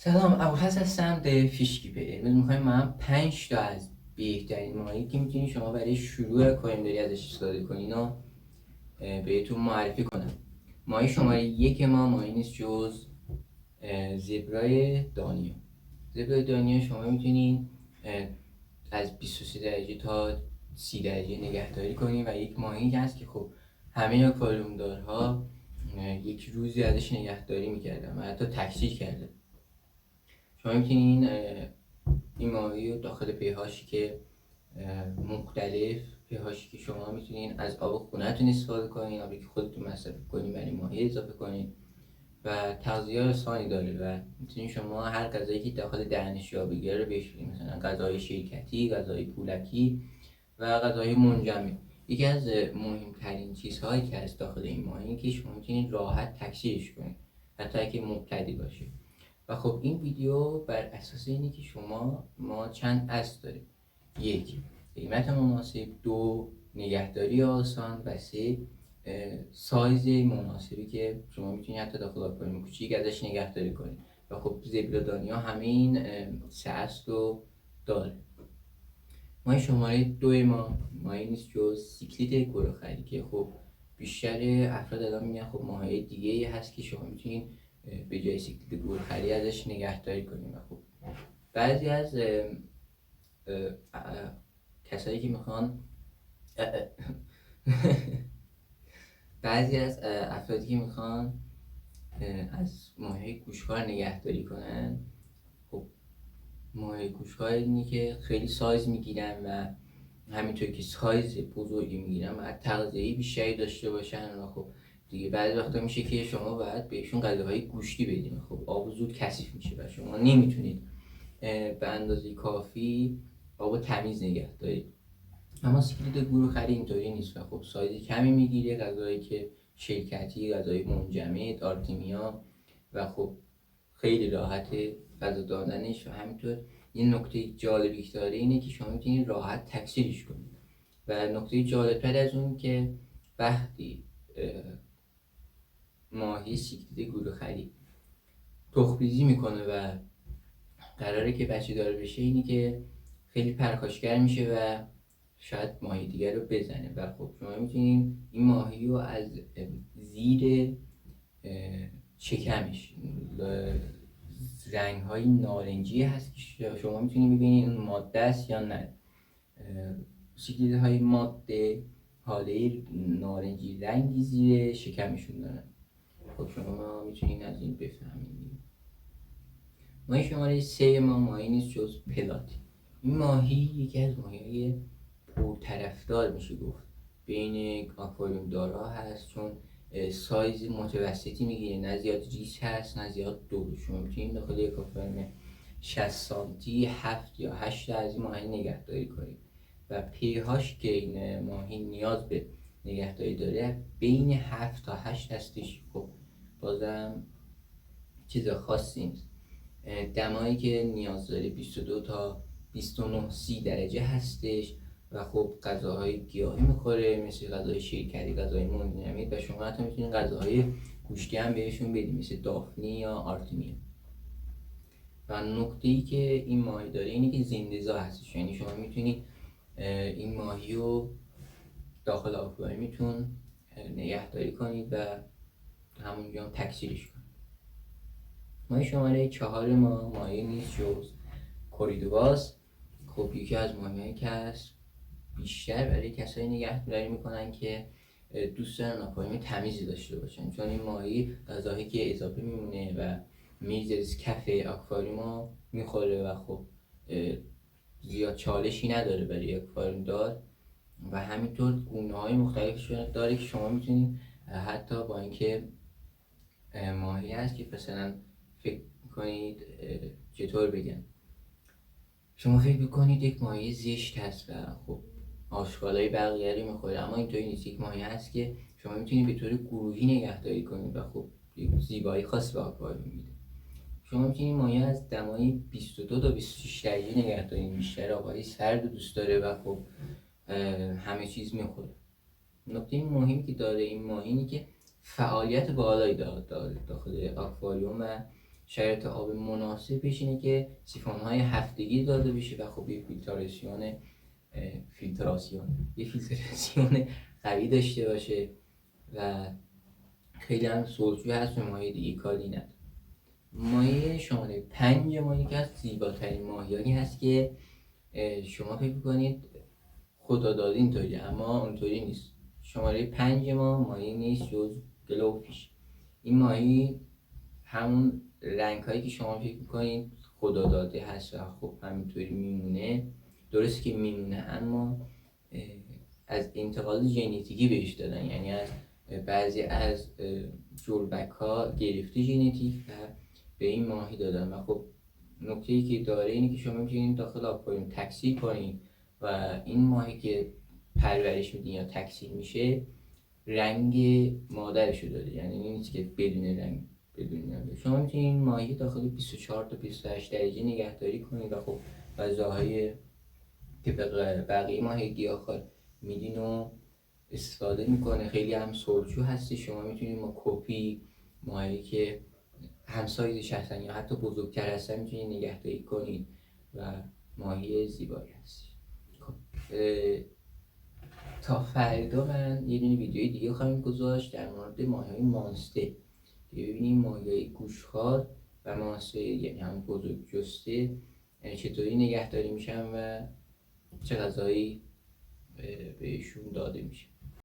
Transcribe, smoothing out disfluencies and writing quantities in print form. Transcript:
سلام، ابوالفضل هستم ده فیشکیپر. امروز میخوایم من 5 تا از بهترین ماهی که میتونید شما برای شروع کوین ازش استفاده کنین و بهتون معرفی کنم. ماهی شماره 1 ما ماهی نیست جز زبرای دانیو. زبرای دانیو شما میتونین از 23 درجه تا 30 درجه نگهداری کنین و یک ماهی هست که خب همه آکواریومدارها یک روزی ازش نگهداری میکردن و حتی تکثیر کرده. شما میتونین این ماهی رو داخل پیهاشی که مختلف، پیهاشی که شما میتونین از آب خونه‌تون استفاده کنین، آبی که خودتون مصرف کنین برای ماهی اضافه کنین و تغذیه رسانی داره و میتونین شما هر غذایی که داخل دهنش جا بگیره رو بهش بدین، مثلا غذای شرکتی، غذای پولکی و غذای منجمد. یکی از مهمترین چیزهایی که از داخل این ماهی که شما میتونین راحت تکثیرش کنین حتی اگه مبتدی باشه. و خب این ویدیو بر اساس اینه که ما چند اصل داریم: 1. قیمت مناسب، 2. نگهداری آسان و 3. سایز مناسبی که شما میتونید حتی داخل آکواریوم کوچیک ازش نگهداری کنید. و خب زبرادانیا همه این 3 اصل رو داره. ماهی شماره 2 ما ماهی نیست جز سیکلیت گورخری که خب بیشتر افراد الان میگن خب ماهی دیگه هست که شما میتونید به جای سیکلیت گورخری ازش نگهداری کنیم. و خب بعضی از کسایی که میخوان بعضی از افرادی که میخوان از ماهی گوشتخوار نگهداری کنن، خب ماهی گوشتخوار اینی که خیلی سایز میگیرن و همینطور که سایز بزرگی میگیرن و تغذیه بیشتری داشته باشن و خب دیگه بعضی وقتا میشه که شما باید بهشون غذاهای گوشتی بدین. خب آب زود کثیف میشه و شما نمیتونید به اندازه کافی آب تمیز نگه دارید. اما سیکلیت گورخری اینطوری نیست و خب سایز کمی میگیره، غذایی که شرکتی، غذای منجمد، آرتمیا و خب خیلی راحته غذا دادنش. و همینطور یه نکته جالبی که داره اینه که شما میتونید راحت تکثیرش کنید. و نکته جالبتر از اون که وقتی ماهی سیکلیت گورخری تخم‌ریزی میکنه و قراره که بچه دار بشه، اینی که خیلی پرخاشگر میشه و شاید ماهی دیگر رو بزنه. و خب شما میتونید این ماهی رو از زیر شکمش، رنگ های نارنجی هست که شما میتونید ببینید اون ماده است یا نه. سیکلیت های ماده حاله نارنجی رنگی زیر شکمشون دارن. خب شما میتونید از این بفهمید. ماهی شماره 3 ما ماهی نیست جز پلاتی. این ماهی یکی از ماهی‌های پرطرفدار میشه گفت بین آکواریوم دارا هست، چون سایز متوسطی میگیره، نه زیاد ریچ هست نه زیاد دور. شما میتونید داخل یک آکواریوم 60 سانتی 7 یا 8 از این ماهی نگهداری کنید و پیهاش که این ماهی نیاز به نگهداری داره بین 7 تا 8 هستش. خب بازم چیز خاصی نیست. دمایی که نیاز داره 22 تا 29-30 درجه هستش و خب غذاهای گیاهی میخوره مثل غذای شرکتی، غذای منجمد و شما حتی میتونید غذاهای گوشتی هم بهشون بدید مثل دافنی یا آرتمیا. و نکته ای که این ماهی داره اینه که زنده‌زا هستش، یعنی شما میتونید این ماهی رو داخل آکواریومتون نگهداری کنید و همونجا هم تکثیرش کنید. ماهی شماره 4 ما ماهی نیست جز کوریدواس. خب یکی از ماهی‌هایی که هست بیشتر برای کسایی نگهداری میکنن که دوست دارن آکواریوم تمیزی داشته باشن، چون این ماهی غذاهایی که اضافه میمونه و میریزه کف آکواریوم میخوره و خب زیاد چالشی نداره برای آکواریوم دار. و همینطور گونه‌های مختلفی داره که شما میتونید حتی با اینکه ماهی هست که مثلا فکر کنید چطور بگم، شما فکر میکنید یک ماهی زشت هست و خب آشغالای بقیه رو میخوره، اما اینطوری نیست. یک ماهی هست که شما میتونید به طور گروهی نگهداری کنید و خب یک زیبایی خاص به آکواریوم میده. شما میتونید ماهی از دمای 22 تا 26 درجه نگهداری، بیشتر آبهای سرد دوست داره و خب همه چیز میخوره. نکته مهمی که داره این ماهی اینه که فعالیت بالایی داره داخل آکواریوم و شرایط آب مناسبش اینه که سیفون‌های هفتگی داده بشه و خب یه فیلتراسیون قوی داشته باشه و خیلی هم سلطوی هست به ماهی دیگه کاری نداره. ماهی شماره 5 ما یکی از زیباترین ماهیانی هست که شما فکر کنید خدا داد اینطوری، اما اونطوری نیست. شماره 5 ما ماهی نیست جز گلوفیش. این ماهی همون رنگ هایی که شما فکر میکنید خدا داده هست و خب همینطوری میمونه، درست که میمونه، اما از انتقال ژنتیکی بهش دادن، یعنی از بعضی از جلبک ها گرفته ژنتیک و به این ماهی دادن. و خب نکته‌ای که داره اینه که شما میتونید داخل آکواریوم تکثیر کنید و این ماهی که پرورش میدین یا تکثیر میشه رنگ مادرشو داره، یعنی نیست که بدون رنگ شما میتونید این ماهی داخل 24 تا 28 درجه نگهداری کنید و خب غذاهای که بقیه ماهی گیاهخوار میدین و استفاده میکنه. خیلی هم سلچو هستی، شما میتونید ما کپی ماهی که همسایزش هستن یا حتی بزرگتر هستن میتونید نگهداری کنید و ماهی زیبایی هست. خب تا فردا من یه دونه ویدیوی دیگه خواهیم گذاشت در مورد ماهی مانستر که ببینیم ماهی گوشخوار و مانستر یعنی هم بزرگ جسته چطوری نگهداری میشن و چه غذایی بهشون داده میشه.